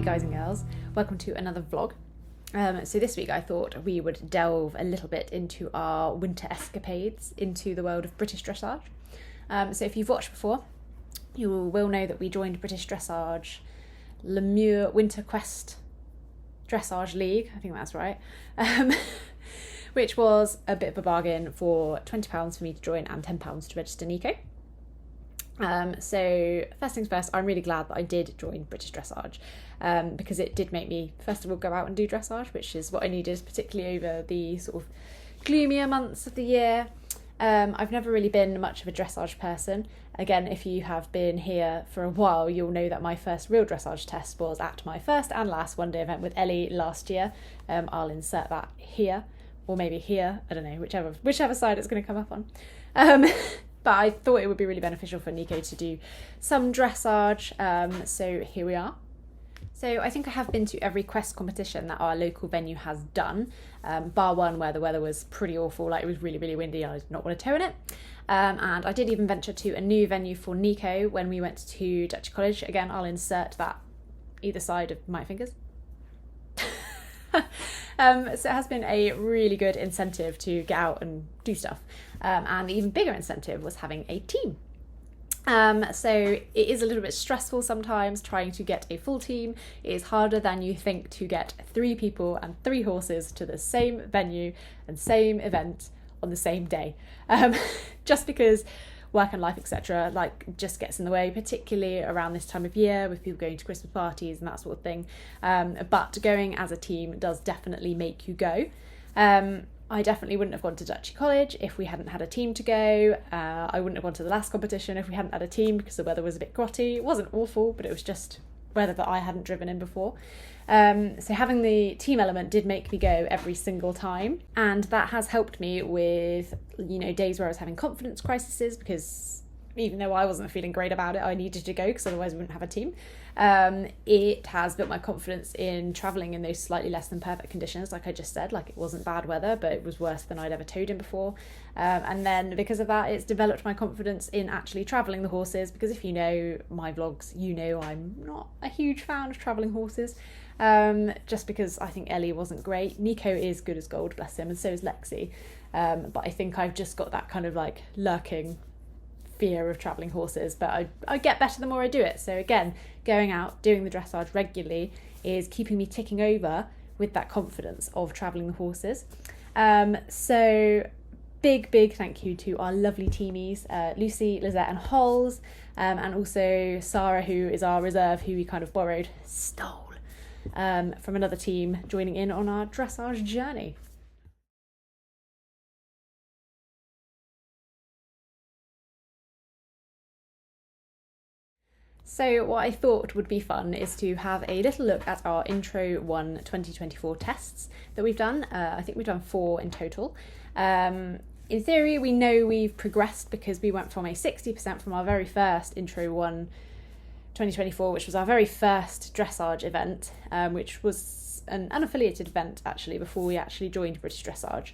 guys and girls, welcome to another vlog. So this week I thought we would delve a little bit into our winter escapades into the world of British dressage. So if you've watched before, you will know that we joined British Dressage Lemur Winter Quest Dressage League, I think that's right, which was a bit of a bargain for £20 for me to join and £10 to register Nico. So first things first, I'm really glad that I did join British Dressage because it did make me first of all go out and do dressage, which is what I needed, particularly over the sort of gloomier months of the year. I've never really been much of a dressage person. Again, if you have been here for a while, you'll know that my first real dressage test was at my first and last one-day event with Ellie last year. I'll insert that here, or maybe here, I don't know, whichever side it's going to come up on. But I thought it would be really beneficial for Nico to do some dressage, so here we are. So I think I have been to every quest competition that our local venue has done, bar one where the weather was pretty awful, like it was really, really windy and I did not want to tow in it. And I did even venture to a new venue for Nico when we went to Dutch College. Again, I'll insert that either side of my fingers. So it has been a really good incentive to get out and do stuff. And the even bigger incentive was having a team. So it is a little bit stressful sometimes trying to get a full team. It is harder than you think to get 3 people and 3 horses to the same venue and same event on the same day. Just because work and life, etc., like just gets in the way, particularly around this time of year with people going to Christmas parties and that sort of thing. But going as a team does definitely make you go. I definitely wouldn't have gone to Dutch College if we hadn't had a team to go. I wouldn't have gone to the last competition if we hadn't had a team because the weather was a bit grotty. It wasn't awful, but it was just weather that I hadn't driven in before. So having the team element did make me go every single time, and that has helped me with, you know, days where I was having confidence crises, because even though I wasn't feeling great about it, I needed to go because otherwise we wouldn't have a team. It has built my confidence in travelling in those slightly less than perfect conditions, like I just said. Like, it wasn't bad weather, but it was worse than I'd ever towed in before. And then because of that, it's developed my confidence in actually travelling the horses, because if you know my vlogs, you know I'm not a huge fan of travelling horses. Just because I think Ellie wasn't great. Nico is good as gold, bless him, and so is Lexi. But I think I've just got that kind of like lurking fear of travelling horses, but I get better the more I do it. So again, going out, doing the dressage regularly is keeping me ticking over with that confidence of travelling the horses. So big thank you to our lovely teamies, Lucy, Lizette and Holes, and also Sarah, who is our reserve, who we kind of stole from another team, joining in on our dressage journey. So what I thought would be fun is to have a little look at our Intro 1 2024 tests that we've done. I think we've done 4 in total. In theory, we know we've progressed because we went from a 60% from our very first Intro 1 2024, which was our very first dressage event, which was an unaffiliated event actually before we actually joined British Dressage,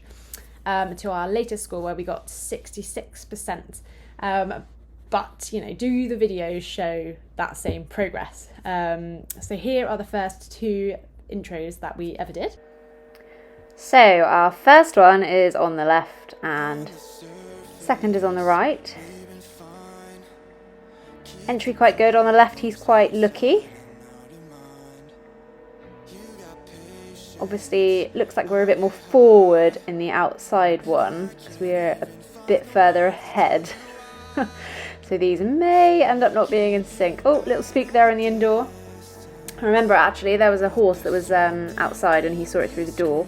to our latest score where we got 66%. But, you know, do the videos show that same progress? So here are the first 2 intros that we ever did. So our first one is on the left and second is on the right. Entry quite good. On the left he's quite looky. Obviously looks like we're a bit more forward in the outside one because we're a bit further ahead. So these may end up not being in sync. Oh, little speak there in the indoor. I remember actually there was a horse that was outside and he saw it through the door.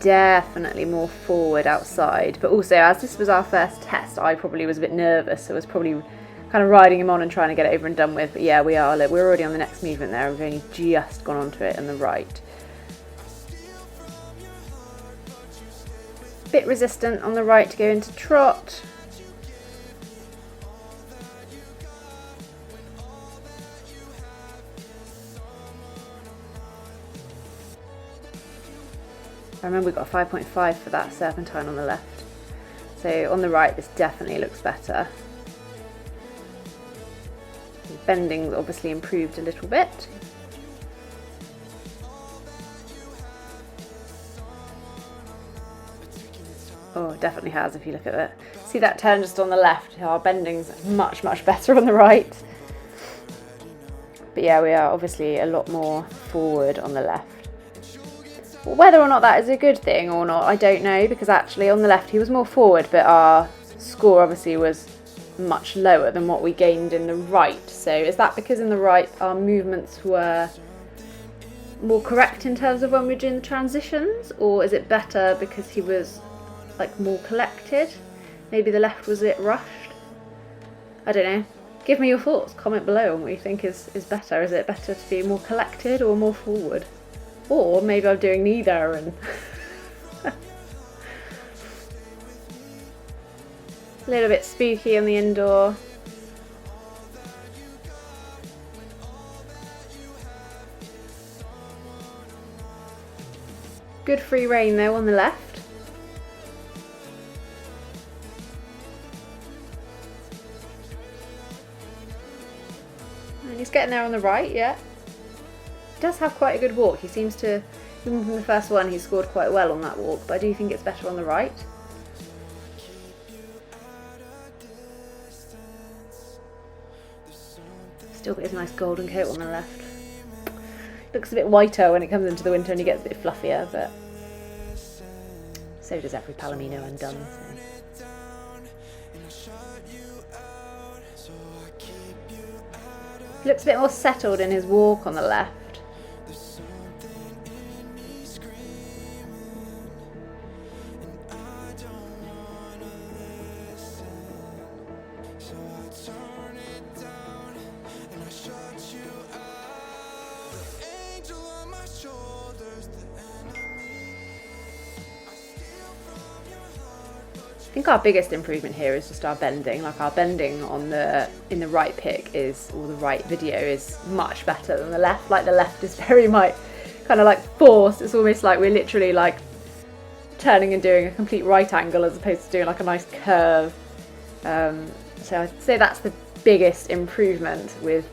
Definitely more forward outside, but also as this was our first test, I probably was a bit nervous, so I was probably kind of riding him on and trying to get it over and done with. But yeah, we're already on the next movement there, and we've only just gone onto it on the right. Bit resistant on the right to go into trot. I remember we got a 5.5 for that serpentine on the left. So on the right, this definitely looks better. bending's obviously improved a little bit. Oh, it definitely has if you look at it. See that turn just on the left? Our bending's much better on the right. But yeah, we are obviously a lot more forward on the left. Whether or not that is a good thing or not, I don't know, because actually on the left he was more forward, but our score obviously was much lower than what we gained in the right. So is that because in the right our movements were more correct in terms of when we were doing the transitions, or is it better because he was like more collected? Maybe the left was a bit rushed. I don't know. Give me your thoughts. Comment below on what you think is better. Is it better to be more collected or more forward? Or maybe I'm doing neither and a little bit spooky on the indoor. Good free rein though on the left. And he's getting there on the right, yeah. He does have quite a good walk. He seems to, even from the first one, he scored quite well on that walk, but I do think it's better on the right. Still got his nice golden coat on the left. Looks a bit whiter when it comes into the winter and he gets a bit fluffier, but so does every palomino undone. So. He looks a bit more settled in his walk on the left. I think our biggest improvement here is just our bending. Like our bending on in the right pic is, or the right video is much better than the left. Like the left is very much kind of like forced. It's almost like we're literally like turning and doing a complete right angle as opposed to doing like a nice curve. So I'd say that's the biggest improvement with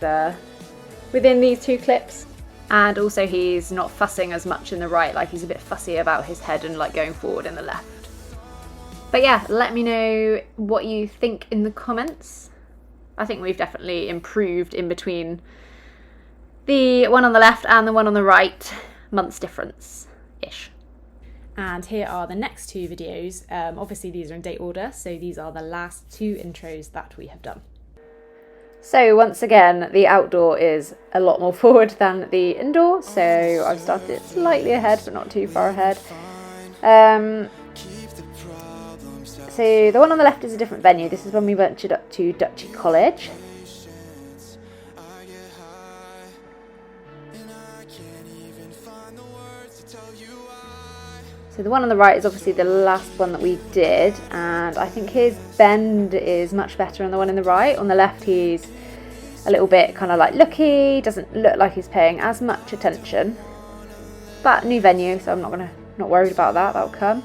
within these two clips. And also he's not fussing as much in the right. Like he's a bit fussy about his head and like going forward in the left. But yeah, let me know what you think in the comments. I think we've definitely improved in between the one on the left and the one on the right, months difference-ish. And here are the next two videos. Obviously these are in date order, so these are the last two intros that we have done. So once again, the outdoor is a lot more forward than the indoor, so I've started it slightly ahead, but not too far ahead. So the one on the left is a different venue. This is when we ventured up to Duchy College. So the one on the right is obviously the last one that we did, and I think his bend is much better on the one in the right. On the left he's a little bit kind of like looky, doesn't look like he's paying as much attention. But new venue, so I'm not worried about that, that'll come.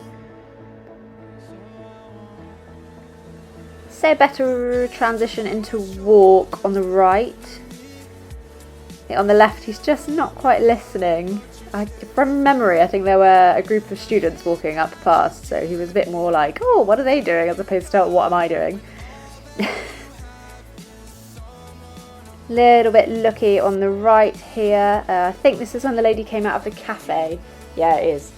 Say a better transition into walk on the right. On the left he's just not quite listening. From memory I think there were a group of students walking up past, so he was a bit more like, oh, what are they doing, as opposed to what am I doing. Little bit looky on the right here. I think this is when the lady came out of the cafe. Yeah, it is.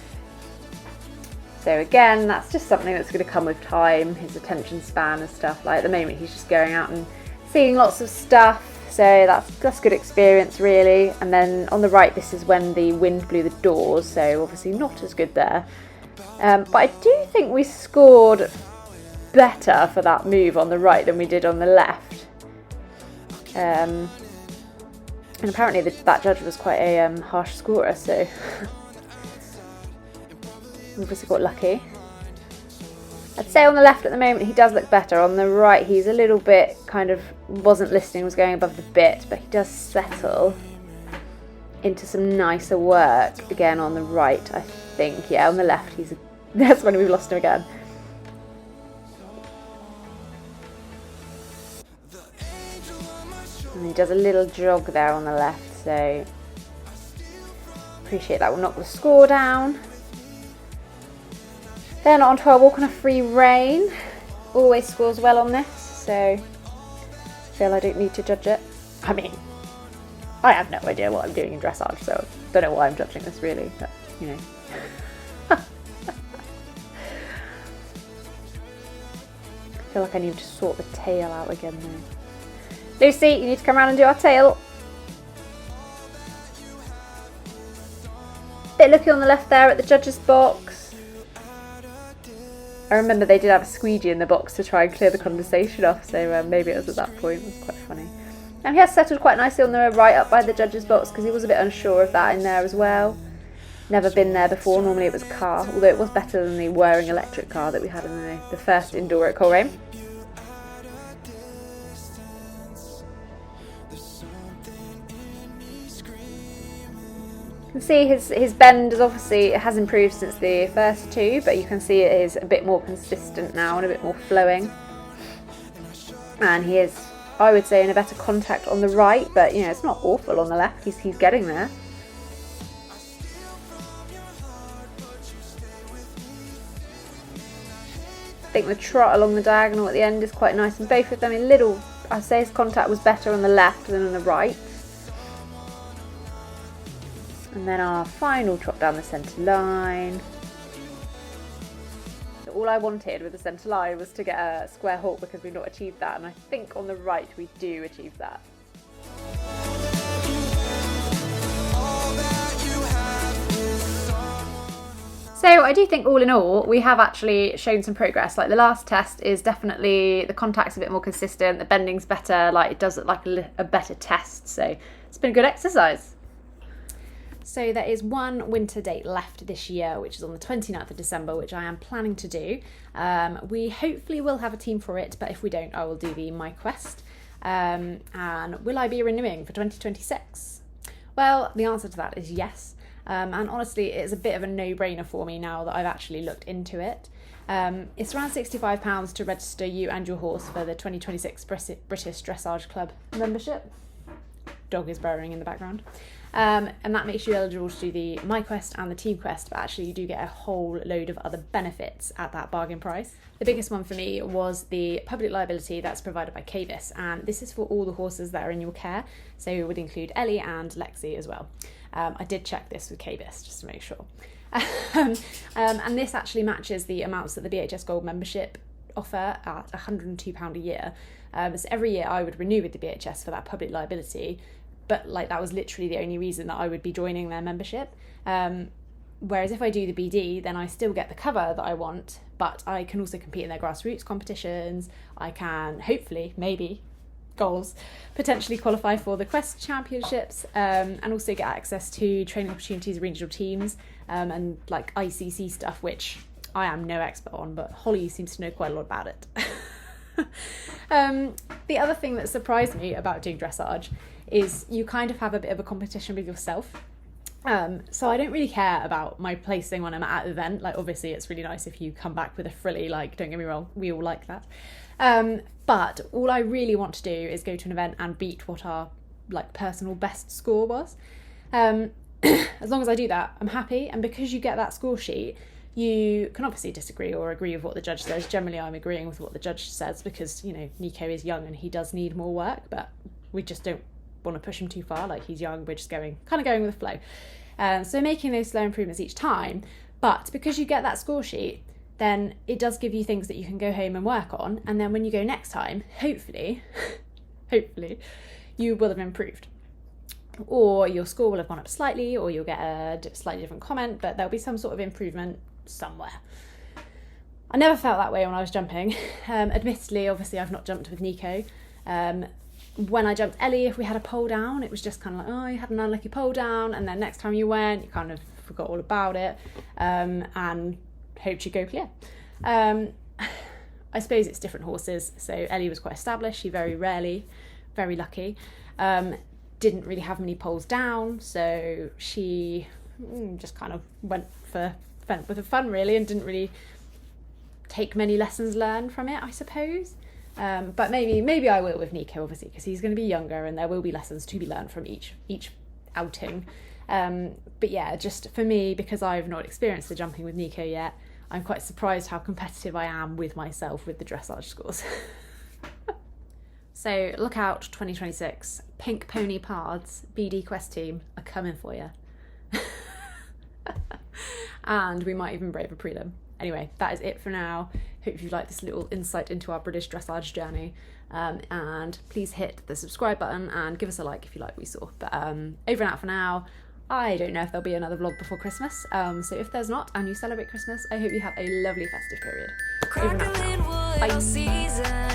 So again, that's just something that's going to come with time, his attention span and stuff. Like at the moment he's just going out and seeing lots of stuff, so that's good experience really. And then on the right, this is when the wind blew the doors, so obviously not as good there. But I do think we scored better for that move on the right than we did on the left. And apparently that judge was quite a harsh scorer, so we obviously got lucky. I'd say on the left at the moment he does look better. On the right he's a little bit kind of wasn't listening, was going above the bit, but he does settle into some nicer work again on the right, I think. Yeah, on the left that's when we've lost him again. And he does a little jog there on the left, so appreciate that will knock the score down. Then on to our walk on a free rein. Always scores well on this, so I feel I don't need to judge it. I mean, I have no idea what I'm doing in dressage, so I don't know why I'm judging this really, but you know. I feel like I need to sort the tail out again now. Lucy, you need to come around and do our tail. Bit looky on the left there at the judges box. I remember they did have a squeegee in the box to try and clear the condensation off, so maybe it was at that point. It was quite funny. And he has settled quite nicely on the right up by the judges box because he was a bit unsure of that in there as well. Never been there before, normally it was car, although it was better than the whirring electric car that we had in the first indoor at Coleraine. You can see his bend is obviously, it has improved since the first two, but you can see it is a bit more consistent now and a bit more flowing. And he is, I would say, in a better contact on the right, but you know, it's not awful on the left, he's getting there. I think the trot along the diagonal at the end is quite nice, and both of them in little, I'd say his contact was better on the left than on the right. And then our final trot down the centre line. So all I wanted with the centre line was to get a square halt because we've not achieved that, and I think on the right we do achieve that. So I do think all in all, we have actually shown some progress. Like the last test is definitely, the contact's a bit more consistent, the bending's better, like it does look like a better test. So it's been a good exercise. So there is one winter date left this year, which is on the 29th of December, which I am planning to do. We hopefully will have a team for it, but if we don't, I will do the My Quest. And will I be renewing for 2026? Well, the answer to that is yes. And honestly, it's a bit of a no-brainer for me now that I've actually looked into it. It's around £65 to register you and your horse for the 2026 British Dressage Club membership. Dog is burrowing in the background. And that makes you eligible to do the My Quest and the Team Quest, but actually you do get a whole load of other benefits at that bargain price. The biggest one for me was the public liability that's provided by Cavis, and this is for all the horses that are in your care, so it would include Ellie and Lexi as well. I did check this with Cavis just to make sure. And this actually matches the amounts that the BHS Gold membership offer at £102 a year. So every year I would renew with the BHS for that public liability, but like that was literally the only reason that I would be joining their membership. Whereas if I do the BD, then I still get the cover that I want, but I can also compete in their grassroots competitions. I can hopefully, maybe, goals, potentially qualify for the Quest Championships, and also get access to training opportunities, regional teams, and like ICC stuff, which I am no expert on, but Holly seems to know quite a lot about it. The other thing that surprised me about doing dressage is you kind of have a bit of a competition with yourself. So I don't really care about my placing when I'm at an event. Like obviously it's really nice if you come back with a frilly, like don't get me wrong, we all like that. But all I really want to do is go to an event and beat what our like personal best score was. As long as I do that, I'm happy. And because you get that score sheet, you can obviously disagree or agree with what the judge says. Generally, I'm agreeing with what the judge says because, you know, Nico is young and he does need more work, but we just don't want to push him too far. Like he's young, we're just going with the flow. So making those slow improvements each time, but because you get that score sheet, then it does give you things that you can go home and work on. And then when you go next time, hopefully, you will have improved. Or your score will have gone up slightly, or you'll get a slightly different comment, but there'll be some sort of improvement somewhere. I never felt that way when I was jumping. Admittedly, obviously, I've not jumped with Nico. When I jumped Ellie, if we had a pole down, it was just kind of like, oh, you had an unlucky pole down, and then next time you went, you kind of forgot all about it, and hoped you'd go clear. I suppose it's different horses. So Ellie was quite established. She very rarely, very lucky, didn't really have many poles down, so she just kind of went with the fun really, and didn't really take many lessons learned from it, I suppose. But maybe I will with Nico, obviously, because he's going to be younger and there will be lessons to be learned from each outing. But yeah, just for me, because I've not experienced the jumping with Nico yet, I'm quite surprised how competitive I am with myself with the dressage scores. So look out, 2026, Pink Pony Pards, BD Quest team are coming for you. And we might even brave a prelim. Anyway, that is it for now. Hope you liked this little insight into our British dressage journey. And please hit the subscribe button and give us a like if you like what you saw. But over and out for now. I don't know if there'll be another vlog before Christmas. So if there's not and you celebrate Christmas, I hope you have a lovely festive period. Over and out for now. Bye.